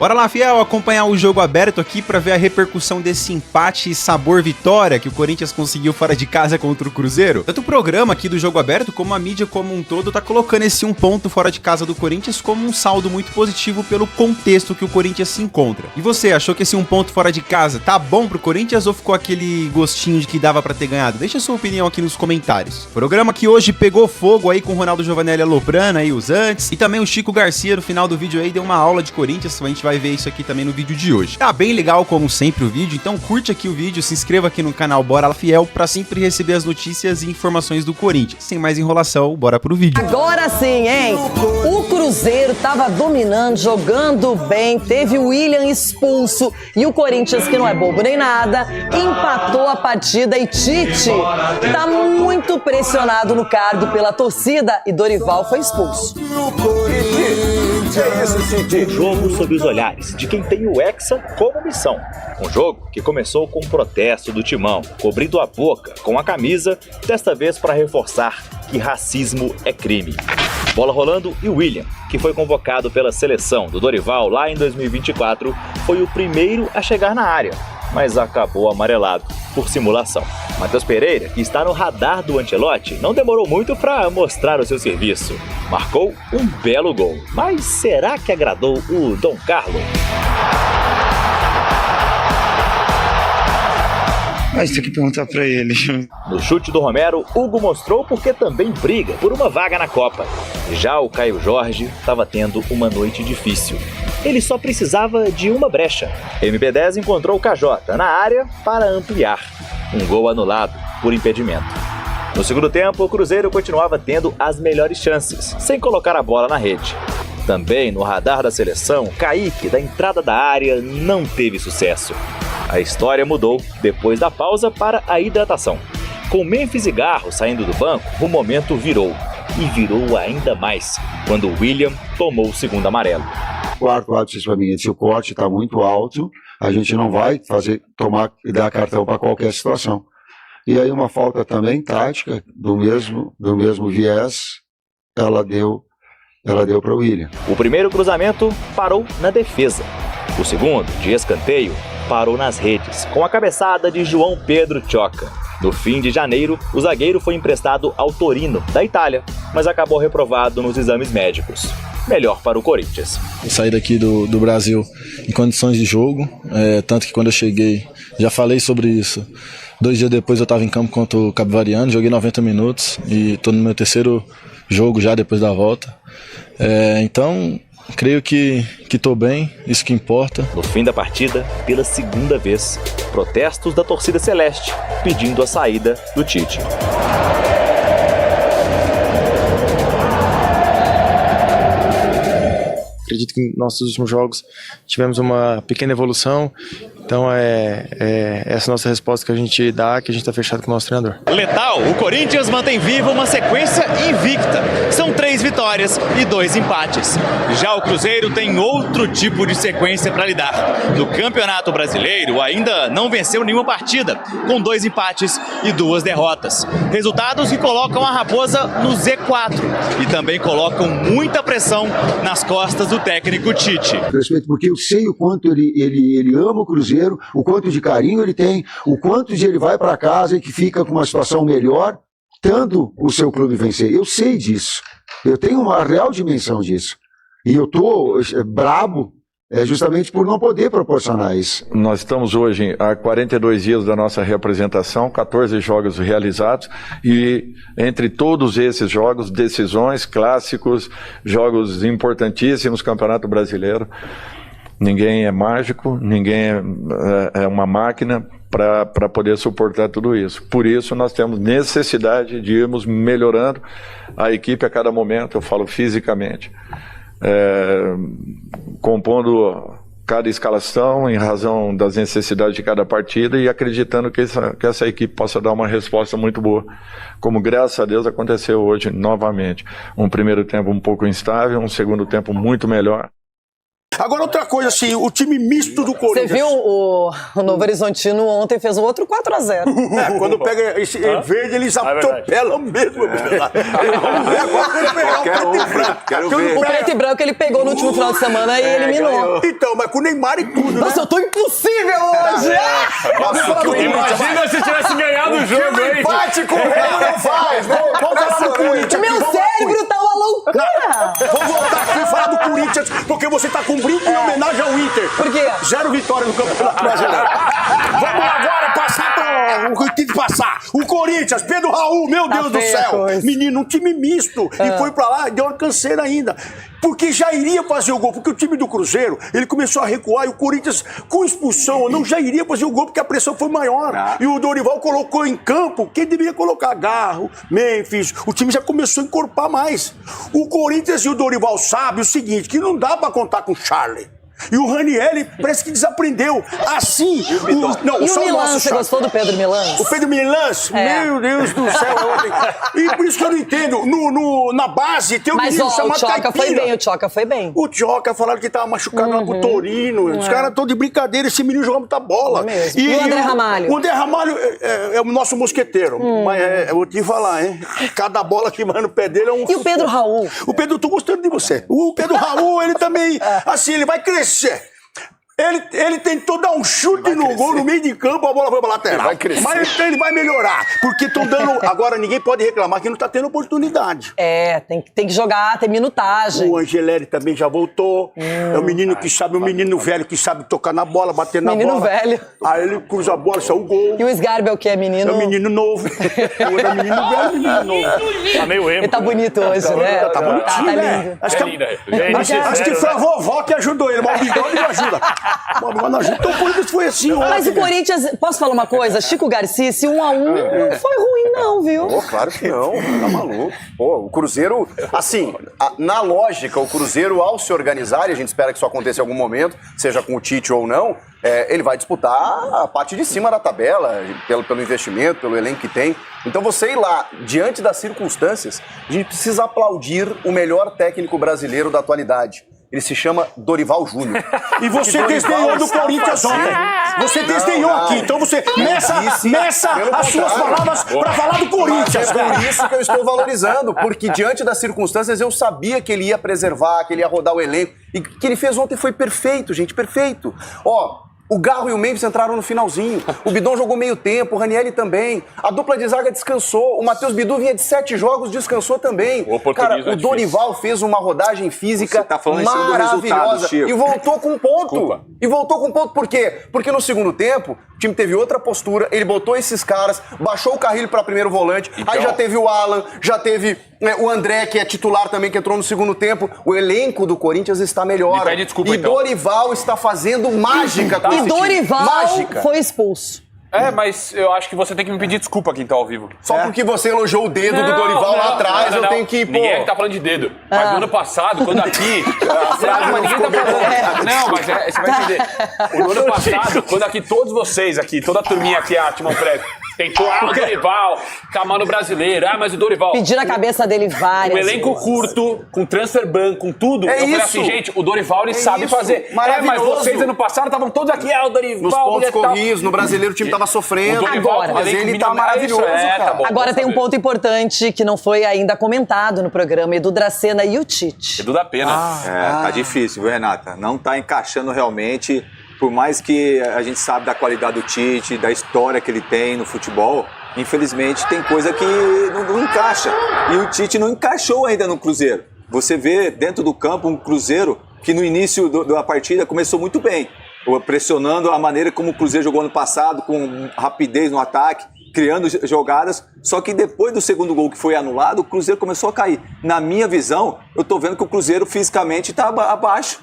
Bora lá, fiel, acompanhar o jogo aberto aqui pra ver a repercussão desse empate e sabor vitória que o Corinthians conseguiu fora de casa contra o Cruzeiro. Tanto o programa aqui do jogo aberto, como a mídia como um todo, tá colocando esse 1 ponto fora de casa do Corinthians como um saldo muito positivo pelo contexto que o Corinthians se encontra. E você, achou que esse 1 ponto fora de casa tá bom pro Corinthians ou ficou aquele gostinho de que dava pra ter ganhado? Deixa a sua opinião aqui nos comentários. O programa que hoje pegou fogo aí com o Ronaldo Giovanelli aloprando aí os antes, e também o Chico Garcia no final do vídeo aí deu uma aula de Corinthians, a gente vai ver isso aqui também no vídeo de hoje. Tá bem legal como sempre o vídeo, então curte aqui o vídeo, se inscreva aqui no canal Bora Lá Fiel pra sempre receber as notícias e informações do Corinthians. Sem mais enrolação, bora pro vídeo. Agora sim, hein? O Cruzeiro tava dominando, jogando bem, teve o William expulso e o Corinthians, que não é bobo nem nada, empatou a partida e Tite tá muito pressionado no cargo pela torcida e Dorival foi expulso. Um jogo sob os olhares de quem tem o Hexa como missão. Um jogo que começou com um protesto do Timão, cobrindo a boca com a camisa, desta vez para reforçar que racismo é crime. Bola rolando e William, que foi convocado pela seleção do Dorival lá em 2024, foi o primeiro a chegar na área, mas acabou amarelado por simulação. Matheus Pereira, que está no radar do Ancelotti, não demorou muito para mostrar o seu serviço. Marcou um belo gol, mas será que agradou o Dom Carlo? Mas tem que perguntar pra ele. No chute do Romero, Hugo mostrou porque também briga por uma vaga na Copa. Já o Caio Jorge estava tendo uma noite difícil. Ele só precisava de uma brecha. MB10 encontrou o KJ na área para ampliar. Um gol anulado por impedimento. No segundo tempo, o Cruzeiro continuava tendo as melhores chances, sem colocar a bola na rede. Também no radar da seleção, Kaique, da entrada da área, não teve sucesso. A história mudou depois da pausa para a hidratação. Com Memphis e Garro saindo do banco, o momento virou. E virou ainda mais, quando o William tomou o segundo amarelo. Quarto ato, para mim, se o corte está muito alto, a gente não vai tomar e dar cartão para qualquer situação. E aí uma falta também tática, do mesmo viés, ela deu para o William. O primeiro cruzamento parou na defesa. O segundo, de escanteio, parou nas redes, com a cabeçada de João Pedro Choca. No fim de janeiro, o zagueiro foi emprestado ao Torino, da Itália, mas acabou reprovado nos exames médicos. Melhor para o Corinthians. Eu saí daqui do Brasil em condições de jogo, tanto que quando eu cheguei, já falei sobre isso. 2 dias depois eu estava em campo contra o Capivariano, joguei 90 minutos e estou no meu terceiro jogo já depois da volta. Então, creio que estou bem, isso que importa. No fim da partida, pela segunda vez, protestos da torcida celeste pedindo a saída do Tite. Acredito que nos nossos últimos jogos tivemos uma pequena evolução, então essa nossa resposta que a gente dá, que a gente está fechado com o nosso treinador. Letal, o Corinthians mantém viva uma sequência invicta. São 3 vitórias e 2 empates. Já o Cruzeiro tem outro tipo de sequência para lidar. No Campeonato Brasileiro ainda não venceu nenhuma partida, com 2 empates e 2 derrotas. Resultados que colocam a Raposa no Z4 e também colocam muita pressão nas costas do técnico Tite. Respeito, porque eu sei o quanto ele ama o Cruzeiro, o quanto de carinho ele tem, o quanto de ele vai para casa e que fica com uma situação melhor, tendo o seu clube vencer. Eu sei disso. Eu tenho uma real dimensão disso. E eu tô brabo justamente por não poder proporcionar isso. Nós estamos hoje há 42 dias da nossa representação, 14 jogos realizados e entre todos esses jogos, decisões, clássicos, jogos importantíssimos, Campeonato Brasileiro. Ninguém é mágico, ninguém é uma máquina para poder suportar tudo isso. Por isso nós temos necessidade de irmos melhorando a equipe a cada momento, eu falo fisicamente. Compondo cada escalação em razão das necessidades de cada partida e acreditando que essa equipe possa dar uma resposta muito boa, como graças a Deus aconteceu hoje novamente. Um primeiro tempo um pouco instável, um segundo tempo muito melhor. Agora, outra coisa, assim, o time misto do Corinthians. Você viu o Novo Horizontino ontem fez um outro 4-0. Quando pega esse verde, eles atropelam mesmo. Vamos ver agora quando pegar o preto e branco. O preto e branco ele pegou no último final de semana e eliminou. Então, mas com o Neymar e tudo, né? Nossa, eu tô impossível hoje! Imagina se tivesse ganhado o jogo, hein? Empate com o Remo não faz. Vamos falar do Corinthians. Meu cérebro tá uma loucura! Vamos voltar aqui e falar do Corinthians, porque você tá com um brinco em homenagem ao Inter. Por quê? 0 vitória no Campeonato Brasileiro. Vamos agora passar o que tem que passar. O Corinthians, Pedro Raul, meu Deus do céu. Menino, um time misto. E foi pra lá e deu uma canseira ainda. Porque já iria fazer o gol, porque o time do Cruzeiro, ele começou a recuar e o Corinthians, com expulsão, não já iria fazer o gol porque a pressão foi maior. E o Dorival colocou em campo quem deveria colocar, Garro, Memphis, o time já começou a encorpar mais. O Corinthians e o Dorival sabem o seguinte, que não dá pra contar com o Charlie. E o Ranieri parece que desaprendeu. Assim, o Milan, você gostou do Pedro Milan? O Pedro Milan, meu Deus do céu. E por isso que eu não entendo. Na base tem um menino chamado Caipira. O Tchoca foi bem. O Tchoca falaram que tava machucado lá com o Torino. Os caras estão de brincadeira, esse menino joga muita bola. E o André Ramalho? O André Ramalho é o nosso mosqueteiro. Mas eu vou te falar, hein? Cada bola que vai no pé dele é um... E o Pedro Raul? O Pedro, eu tô gostando de você. O Pedro Raul, ele também, assim, ele vai crescer. Ele tentou dar um chute no gol no meio de campo, a bola foi pra lateral. Mas ele vai melhorar. Porque estão dando. Agora ninguém pode reclamar que não tá tendo oportunidade. Tem que jogar, tem minutagem. O Angeleri também já voltou. É um menino que sabe, um menino velho que sabe tocar na bola, bater na bola. Menino velho. Aí ele cruza a bola, sai o gol. E o Sgarbi é o que? É menino? É um menino novo. É menino velho, menino novo. Tá meio emo. Ele tá bonito hoje, né? Tá bonitinho, tá né? lindo. Acho que foi a vovó que ajudou ele, mas o bigode não ajuda. Então o Corinthians foi assim. Mas o Corinthians, posso falar uma coisa? Chico Garcia, esse 1-1 não foi ruim não, viu? Claro que não, tá maluco. O Cruzeiro, assim, na lógica, o Cruzeiro ao se organizar, e a gente espera que isso aconteça em algum momento, seja com o Tite ou não, ele vai disputar a parte de cima da tabela, pelo investimento, pelo elenco que tem. Então você ir lá, diante das circunstâncias, a gente precisa aplaudir o melhor técnico brasileiro da atualidade. Ele se chama Dorival Júnior. E você desdenhou do Corinthians ontem. Você desdenhou aqui. Então você meça as suas palavras pra falar do Corinthians. Mas é por isso que eu estou valorizando. Porque diante das circunstâncias eu sabia que ele ia preservar, que ele ia rodar o elenco. E o que ele fez ontem foi perfeito, gente, perfeito. O Garro e o Memphis entraram no finalzinho. O Bidon jogou meio tempo, o Ranieri também. A dupla de zaga descansou. O Matheus Bidu vinha de 7 jogos, descansou também. Cara, o Dorival fez uma rodagem física maravilhosa. E voltou com ponto. E voltou com ponto por quê? Porque no segundo tempo, o time teve outra postura, ele botou esses caras, baixou o Carrilho para primeiro volante, aí já teve o Alan, já teve o André, que é titular também, que entrou no segundo tempo. O elenco do Corinthians está melhor. Desculpa, então. Dorival está fazendo mágica com E Dorival foi expulso. Mas eu acho que você tem que me pedir desculpa quem tá ao vivo. Só porque você elogiou o dedo do Dorival lá atrás, eu tenho que... Ninguém é que tá falando de dedo. Mas no ano passado, quando aqui... mas ninguém tá falando... Não, mas você vai entender. No ano passado, quando aqui todos vocês aqui, toda a turminha aqui, a Timão Prévio, tentou, o Dorival, camar no brasileiro, mas o Dorival... Pediram a cabeça dele várias vezes. Um elenco curto, com transfer ban, com tudo. Eu falei assim, gente, o Dorival ele sabe fazer. Mas vocês ano passado estavam todos aqui, o Dorival... Nos pontos corridos, no brasileiro o time tava sofrendo. Agora, mas ele tá maravilhoso, cara. Agora tem um ponto importante que não foi ainda comentado no programa, Edu Dracena e o Tite. Edu da Pena. Tá difícil, viu, Renata? Não tá encaixando realmente, por mais que a gente sabe da qualidade do Tite, da história que ele tem no futebol, infelizmente tem coisa que não encaixa. E o Tite não encaixou ainda no Cruzeiro. Você vê dentro do campo um Cruzeiro que no início da partida começou muito bem, pressionando a maneira como o Cruzeiro jogou ano passado, com rapidez no ataque, criando jogadas, só que depois do segundo gol que foi anulado, o Cruzeiro começou a cair. Na minha visão, eu tô vendo que o Cruzeiro fisicamente está abaixo,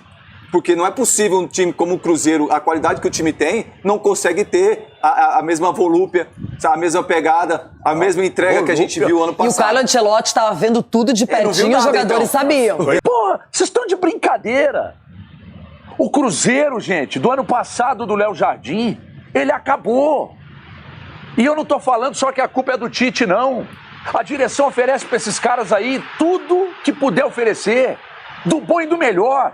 porque não é possível um time como o Cruzeiro, a qualidade que o time tem, não consegue ter a mesma volúpia, a mesma pegada, a mesma entrega que a gente viu ano passado. E o Carlo Ancelotti estava vendo tudo de pertinho, os jogadores sabiam. Pô, vocês estão de brincadeira. O Cruzeiro, gente, do ano passado do Léo Jardim, ele acabou. E eu não tô falando só que a culpa é do Tite, não. A direção oferece para esses caras aí tudo que puder oferecer, do bom e do melhor.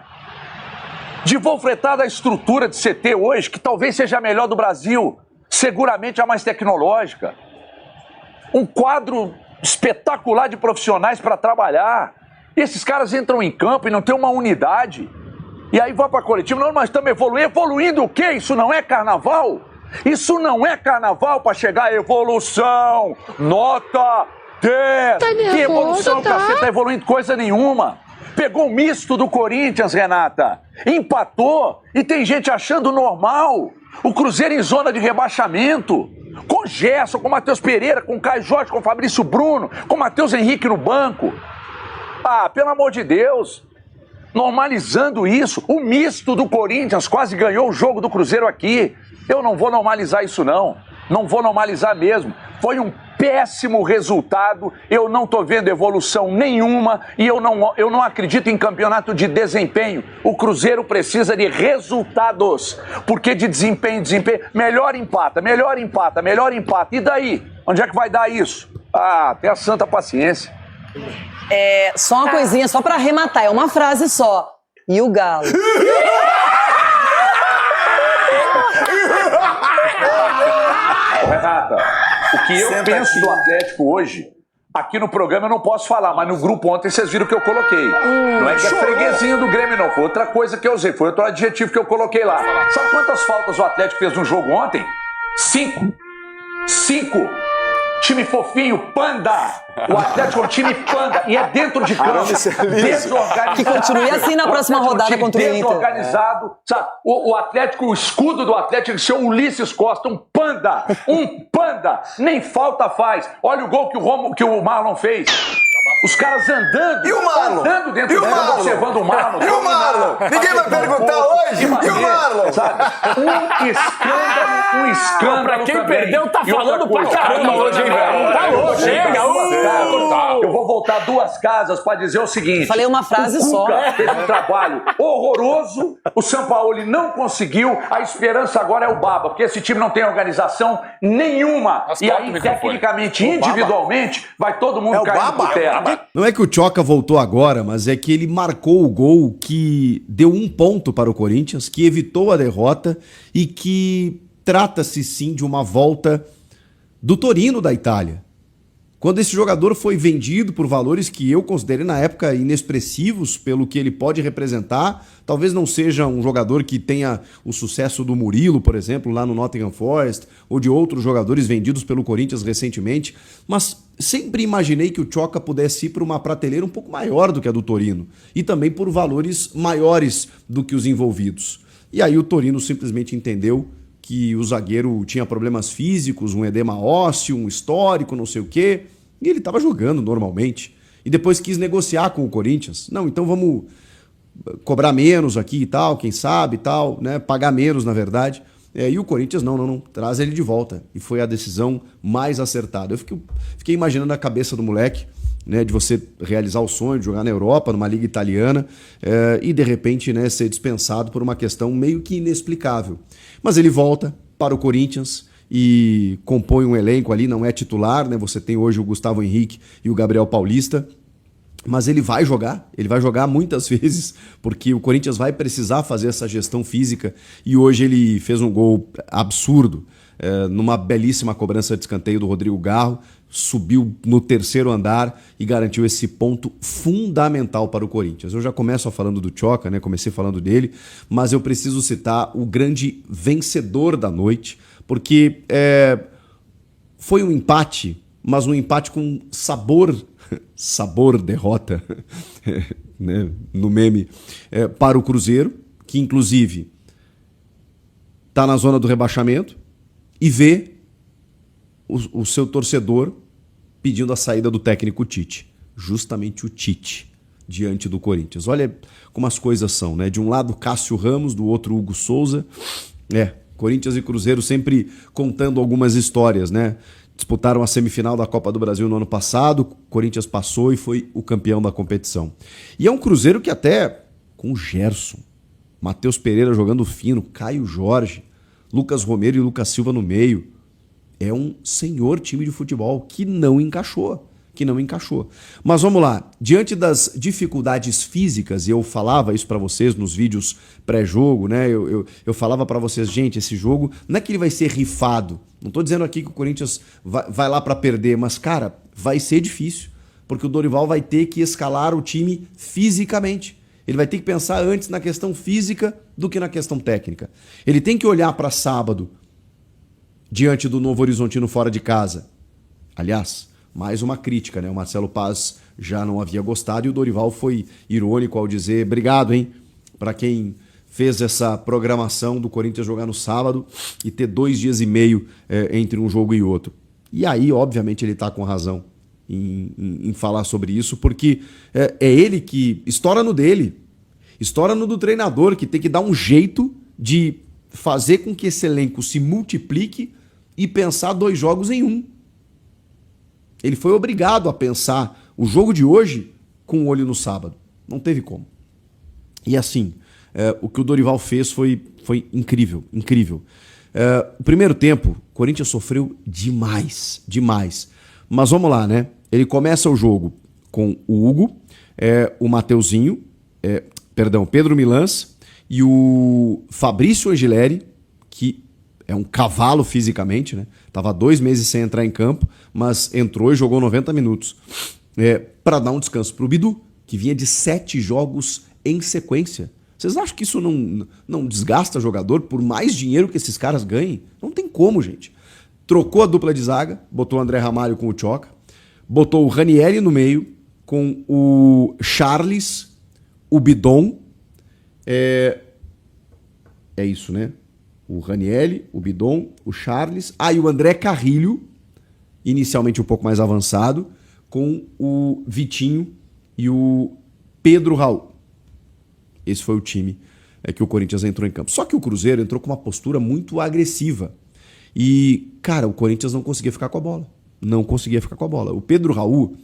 de voo fretado à estrutura de CT hoje, que talvez seja a melhor do Brasil, seguramente a mais tecnológica. Um quadro espetacular de profissionais para trabalhar. E esses caras entram em campo e não tem uma unidade. E aí vai para coletivo. Não, nós estamos evoluindo. Evoluindo o quê? Isso não é carnaval? Isso não é carnaval para chegar à evolução. Nota 10. Tá nervoso, que evolução, tá? cacete, tá evoluindo coisa nenhuma. Pegou o misto do Corinthians, Renata. Empatou. E tem gente achando normal. O Cruzeiro em zona de rebaixamento. Com Gerson, com Matheus Pereira, com Caio Jorge, com Fabrício Bruno, com Matheus Henrique no banco. Ah, pelo amor de Deus. Normalizando isso. O misto do Corinthians quase ganhou o jogo do Cruzeiro aqui. Eu não vou normalizar isso, não. Não vou normalizar mesmo. Foi um péssimo resultado. Eu não tô vendo evolução nenhuma e eu não acredito em campeonato de desempenho. O Cruzeiro precisa de resultados. Porque de desempenho, melhor empata. E daí? Onde é que vai dar isso? Ah, tenha santa paciência. Só uma coisinha, só pra arrematar, é uma frase só. E o Galo? Renata, o que eu penso do Atlético hoje, aqui no programa eu não posso falar, mas no grupo ontem vocês viram que eu coloquei. Não é que é freguesinho do Grêmio, não. Foi outra coisa que eu usei, foi outro adjetivo que eu coloquei lá. Sabe quantas faltas o Atlético fez no jogo ontem? 5. Time fofinho, panda. O Atlético é um time panda e é dentro de campo. Desorganizado. Que continue assim na próxima rodada contra o Inter. Desorganizado. Sabe? O Atlético, o escudo do Atlético, seu Ulisses Costa, um panda. Nem falta faz. Olha o gol que o Marlon fez. Os caras andando. E o Marlon? Andando dentro do campo, observando o Marlon. E o Marlon? Ninguém vai perguntar hoje? E o Marlon? Sabe? Um escândalo Pra quem também. perdeu, tá E outra falando pra coisa, caramba hoje, hein, velho? Tá louco, chega. Eu vou voltar 2 casas pra dizer o seguinte. Falei uma frase o Cuca só. fez um trabalho horroroso, o Sampaoli não conseguiu, a esperança agora é o Baba, porque esse time não tem organização nenhuma. E aí, tecnicamente, individualmente, vai todo mundo cair por terra. Não é que o Tchoca voltou agora, mas é que ele marcou o gol que deu 1 ponto para o Corinthians, que evitou a derrota e que trata-se sim de uma volta do Torino da Itália. Quando esse jogador foi vendido por valores que eu considerei na época inexpressivos pelo que ele pode representar, talvez não seja um jogador que tenha o sucesso do Murilo, por exemplo, lá no Nottingham Forest, ou de outros jogadores vendidos pelo Corinthians recentemente, mas sempre imaginei que o Tchoca pudesse ir para uma prateleira um pouco maior do que a do Torino, e também por valores maiores do que os envolvidos. E aí o Torino simplesmente entendeu que o zagueiro tinha problemas físicos, um edema ósseo, um histórico, não sei o quê, e ele estava jogando normalmente. E depois quis negociar com o Corinthians. Não, então vamos cobrar menos aqui e tal, quem sabe e tal, né? Pagar menos, na verdade. E o Corinthians, não, traz ele de volta. E foi a decisão mais acertada. Eu fiquei imaginando a cabeça do moleque, né, de você realizar o sonho de jogar na Europa, numa liga italiana, e de repente, né, ser dispensado por uma questão meio que inexplicável. Mas ele volta para o Corinthians e compõe um elenco ali, não é titular, né? Você tem hoje o Gustavo Henrique e o Gabriel Paulista, mas ele vai jogar muitas vezes, porque o Corinthians vai precisar fazer essa gestão física, e hoje ele fez um gol absurdo, numa belíssima cobrança de escanteio do Rodrigo Garro, subiu no 3º andar e garantiu esse ponto fundamental para o Corinthians. Eu já começo falando do Tchoca, né? Comecei falando dele, mas eu preciso citar o grande vencedor da noite, porque foi um empate, mas um empate com sabor derrota, né? No meme, para o Cruzeiro, que inclusive está na zona do rebaixamento e vê o seu torcedor pedindo a saída do técnico Tite. Justamente o Tite, diante do Corinthians. Olha como as coisas são, né? De um lado, Cássio Ramos, do outro, Hugo Souza. Corinthians e Cruzeiro sempre contando algumas histórias, né? Disputaram a semifinal da Copa do Brasil no ano passado, o Corinthians passou e foi o campeão da competição. E é um Cruzeiro que até, com o Gerson, Matheus Pereira jogando fino, Caio Jorge, Lucas Romero e Lucas Silva no meio, é um senhor time de futebol que não encaixou. que não encaixou. Mas vamos lá, diante das dificuldades físicas, e eu falava isso para vocês nos vídeos pré-jogo, né? Eu falava para vocês, gente, esse jogo não é que ele vai ser rifado. Não tô dizendo aqui que o Corinthians vai lá para perder, mas, cara, vai ser difícil, porque o Dorival vai ter que escalar o time fisicamente. Ele vai ter que pensar antes na questão física do que na questão técnica. Ele tem que olhar para sábado, diante do Novo Horizontino fora de casa. Aliás, mais uma crítica, né? O Marcelo Paz já não havia gostado e o Dorival foi irônico ao dizer obrigado, hein, para quem fez essa programação do Corinthians jogar no sábado e ter 2 dias e meio entre um jogo e outro. E aí, obviamente, ele está com razão em falar sobre isso, porque é ele que estoura no dele, estoura no do treinador, que tem que dar um jeito de fazer com que esse elenco se multiplique e pensar 2 jogos em um. Ele foi obrigado a pensar o jogo de hoje com o olho no sábado. Não teve como. E assim, o que o Dorival fez foi incrível, incrível. O primeiro tempo, o Corinthians sofreu demais, demais. Mas vamos lá, né? Ele começa o jogo com o Hugo, o Mateuzinho, Pedro Milans e o Fabrício Angileri, que é um cavalo fisicamente, né? Tava 2 meses sem entrar em campo, mas entrou e jogou 90 minutos. Para dar um descanso pro Bidu, que vinha de 7 jogos em sequência. Vocês acham que isso não desgasta jogador por mais dinheiro que esses caras ganhem? Não tem como, gente. Trocou a dupla de zaga, botou o André Ramalho com o Tchoca, botou o Ranieri no meio, com o Charles, o Bidon. É isso, né? O Ranieri, o Bidon, o Charles. E o André Carrilho, inicialmente um pouco mais avançado, com o Vitinho e o Pedro Raul. Esse foi o time que o Corinthians entrou em campo. Só que o Cruzeiro entrou com uma postura muito agressiva. E, cara, o Corinthians não conseguia ficar com a bola. Não conseguia ficar com a bola. O Pedro Raul,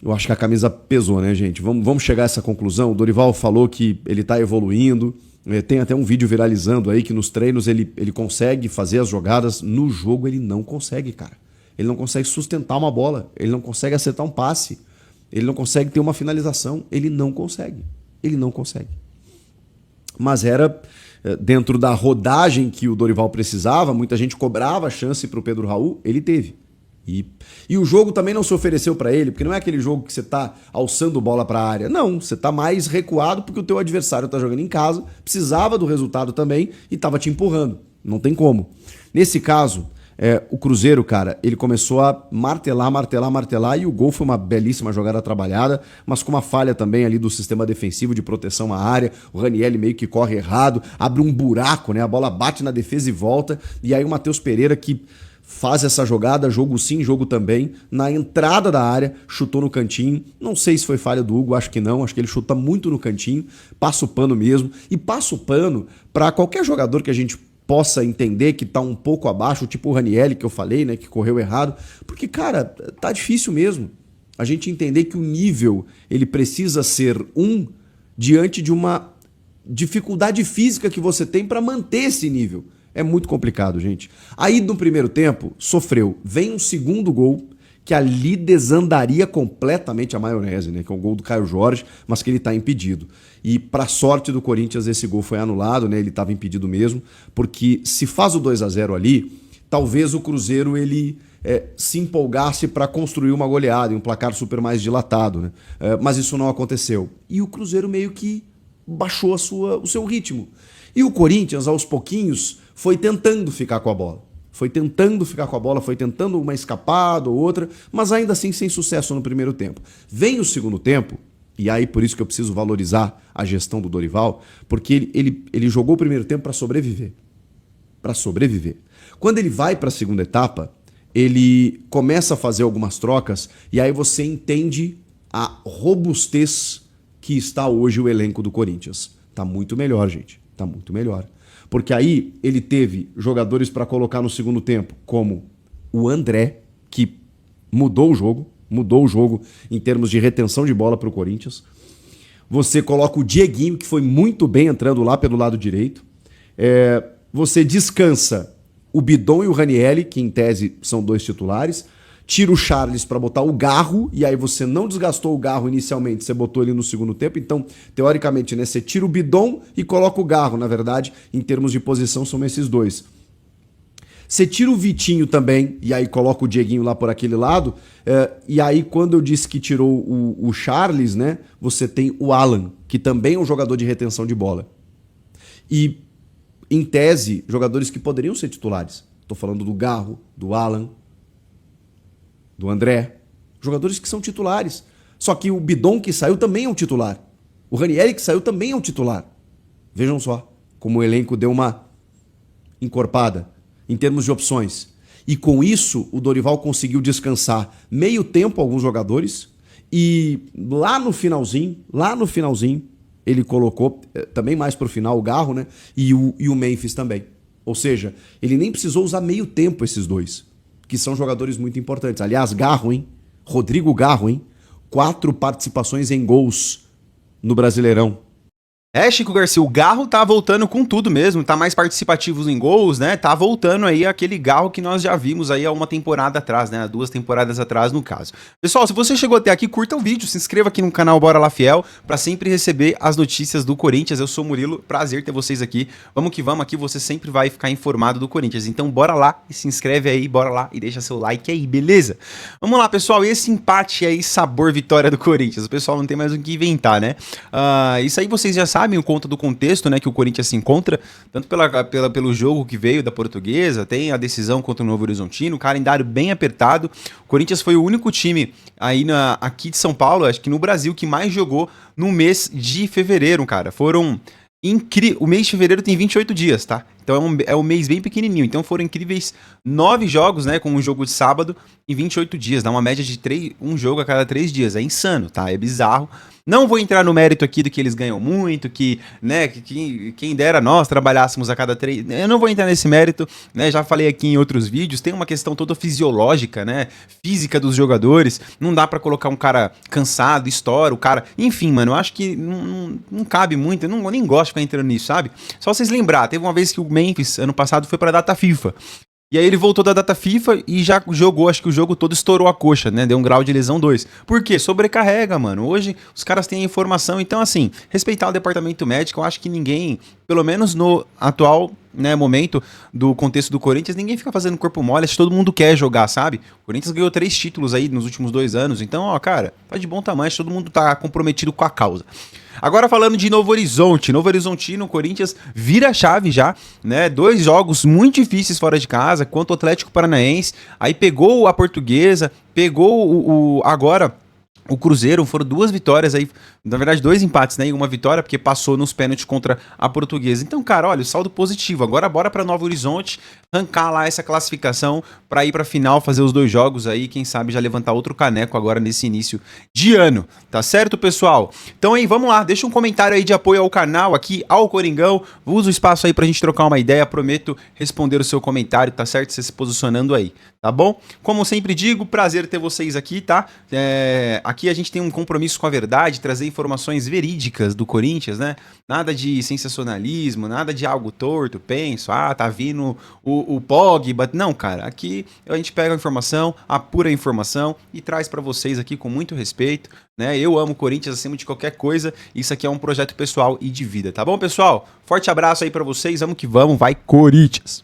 eu acho que a camisa pesou, né, gente? Vamos chegar a essa conclusão. O Dorival falou que ele está evoluindo. Tem até um vídeo viralizando aí que nos treinos ele consegue fazer as jogadas. No jogo ele não consegue, cara. Ele não consegue sustentar uma bola. Ele não consegue acertar um passe. Ele não consegue ter uma finalização. Ele não consegue. Ele não consegue. Mas era dentro da rodagem que o Dorival precisava. Muita gente cobrava a chance para o Pedro Raul. Ele teve. E o jogo também não se ofereceu para ele, porque não é aquele jogo que você tá alçando bola para a área. Não, você tá mais recuado porque o teu adversário tá jogando em casa, precisava do resultado também e tava te empurrando. Não tem como. Nesse caso, o Cruzeiro, cara, ele começou a martelar e o gol foi uma belíssima jogada trabalhada, mas com uma falha também ali do sistema defensivo de proteção à área. O Ranieri meio que corre errado, abre um buraco, né? A bola bate na defesa e volta. E aí o Matheus Pereira que faz essa jogada, jogo sim, jogo também, na entrada da área, chutou no cantinho. Não sei se foi falha do Hugo, acho que não, acho que ele chuta muito no cantinho, passa o pano mesmo, e passa o pano para qualquer jogador que a gente possa entender que tá um pouco abaixo, tipo o Ranieri que eu falei, né, que correu errado, porque, cara, tá difícil mesmo. A gente entender que o nível, ele precisa ser diante de uma dificuldade física que você tem para manter esse nível. É muito complicado, gente. Aí, no primeiro tempo, sofreu. Vem um segundo gol, que ali desandaria completamente a maionese, né? Que é o gol do Caio Jorge, mas que ele está impedido. E, para sorte do Corinthians, esse gol foi anulado, né? Ele estava impedido mesmo, porque se faz o 2-0 ali, talvez o Cruzeiro ele se empolgasse para construir uma goleada e um placar super mais dilatado, né? Mas isso não aconteceu. E o Cruzeiro meio que baixou o seu ritmo. E o Corinthians, aos pouquinhos, foi tentando ficar com a bola. Foi tentando uma escapada ou outra, mas ainda assim sem sucesso no primeiro tempo. Vem o segundo tempo, e aí por isso que eu preciso valorizar a gestão do Dorival, porque ele jogou o primeiro tempo para sobreviver. Para sobreviver. Quando ele vai para a segunda etapa, ele começa a fazer algumas trocas, e aí você entende a robustez que está hoje o elenco do Corinthians. Tá muito melhor, gente. Tá muito melhor. Porque aí ele teve jogadores para colocar no segundo tempo, como o André, que mudou o jogo em termos de retenção de bola para o Corinthians. Você coloca o Dieguinho, que foi muito bem entrando lá pelo lado direito. Você descansa o Bidon e o Ranieri, que em tese são 2 titulares, tira o Charles para botar o Garro, e aí você não desgastou o Garro inicialmente, você botou ele no segundo tempo, então, teoricamente, né, você tira o Bidon e coloca o Garro, na verdade, em termos de posição, são esses dois. Você tira o Vitinho também, e aí coloca o Dieguinho lá por aquele lado, e aí quando eu disse que tirou o Charles, né, você tem o Alan, que também é um jogador de retenção de bola. E, em tese, jogadores que poderiam ser titulares. Tô falando do Garro, do Alan, do André, jogadores que são titulares. Só que o Bidon que saiu também é um titular. O Ranieri que saiu também é um titular. Vejam só como o elenco deu uma encorpada em termos de opções. E com isso, o Dorival conseguiu descansar meio tempo alguns jogadores e lá no finalzinho, ele colocou, também mais pro final, o Garro, né? E o Memphis também. Ou seja, ele nem precisou usar meio tempo esses dois, que são jogadores muito importantes. Aliás, Garro, hein? Rodrigo Garro, hein? 4 participações em gols no Brasileirão. Chico Garcia, o Garro tá voltando com tudo mesmo, tá mais participativo em gols, né? Tá voltando aí aquele Garro que nós já vimos aí há uma temporada atrás, né? 2 temporadas atrás, no caso. Pessoal, se você chegou até aqui, curta o vídeo, se inscreva aqui no canal Bora Lá Fiel, pra sempre receber as notícias do Corinthians. Eu sou o Murilo, prazer ter vocês aqui. Vamos que vamos, aqui você sempre vai ficar informado do Corinthians. Então bora lá e se inscreve aí, bora lá e deixa seu like aí, beleza? Vamos lá, pessoal, esse empate aí, sabor vitória do Corinthians. O pessoal não tem mais o que inventar, né? Isso aí vocês já sabem, o conta do contexto, né, que o Corinthians se encontra, tanto pelo jogo que veio da Portuguesa, tem a decisão contra o Novo Horizontino, um calendário bem apertado. O Corinthians foi o único time aí aqui de São Paulo, acho que no Brasil, que mais jogou no mês de fevereiro, cara. O mês de fevereiro tem 28 dias, tá? Então é um mês bem pequenininho. Então foram incríveis 9 jogos, né? Com um jogo de sábado em 28 dias. Dá uma média de um jogo a cada 3 dias. É insano, tá? É bizarro. Não vou entrar no mérito aqui do que eles ganham muito, né, quem dera nós trabalhássemos a cada 3... Eu não vou entrar nesse mérito, né, já falei aqui em outros vídeos, tem uma questão toda fisiológica, né, física dos jogadores, não dá pra colocar um cara cansado, estoura, o cara... Enfim, mano, eu acho que não cabe muito, eu nem gosto de ficar entrando nisso, sabe? Só vocês lembrar, teve uma vez que o Memphis, ano passado, foi pra data FIFA. E aí ele voltou da data FIFA e já jogou, acho que o jogo todo estourou a coxa, né? Deu um grau de lesão 2. Por quê? Sobrecarrega, mano. Hoje os caras têm a informação. Então, assim, respeitar o departamento médico, eu acho que ninguém, pelo menos no atual, né, momento do contexto do Corinthians, ninguém fica fazendo corpo mole, acho que todo mundo quer jogar, sabe? O Corinthians ganhou 3 títulos aí nos últimos 2 anos. Então, ó, cara, tá de bom tamanho, todo mundo tá comprometido com a causa. Agora falando de Novo Horizonte, Novo Horizontino, o Corinthians vira a chave já, né? 2 jogos muito difíceis fora de casa, contra o Atlético Paranaense, aí pegou a Portuguesa, pegou agora o Cruzeiro, foram 2 vitórias aí, na verdade 2 empates, né, e uma vitória, porque passou nos pênaltis contra a Portuguesa. Então, cara, olha, o saldo positivo. Agora bora pra Novo Horizonte, arrancar lá essa classificação pra ir pra final, fazer os 2 jogos aí, quem sabe já levantar outro caneco agora nesse início de ano, tá certo, pessoal? Então aí, vamos lá, deixa um comentário aí de apoio ao canal, aqui ao Coringão, usa o espaço aí pra gente trocar uma ideia, prometo responder o seu comentário, tá certo? Você se posicionando aí, tá bom? Como sempre digo, prazer ter vocês aqui, tá? Aqui a gente tem um compromisso com a verdade, trazer informações verídicas do Corinthians, né? Nada de sensacionalismo, nada de algo torto, penso, tá vindo o Pogba. Não, cara, aqui a gente pega a informação, apura a informação e traz pra vocês aqui com muito respeito, né? Eu amo o Corinthians acima de qualquer coisa, isso aqui é um projeto pessoal e de vida, tá bom, pessoal? Forte abraço aí pra vocês, vamos que vamos, vai Corinthians!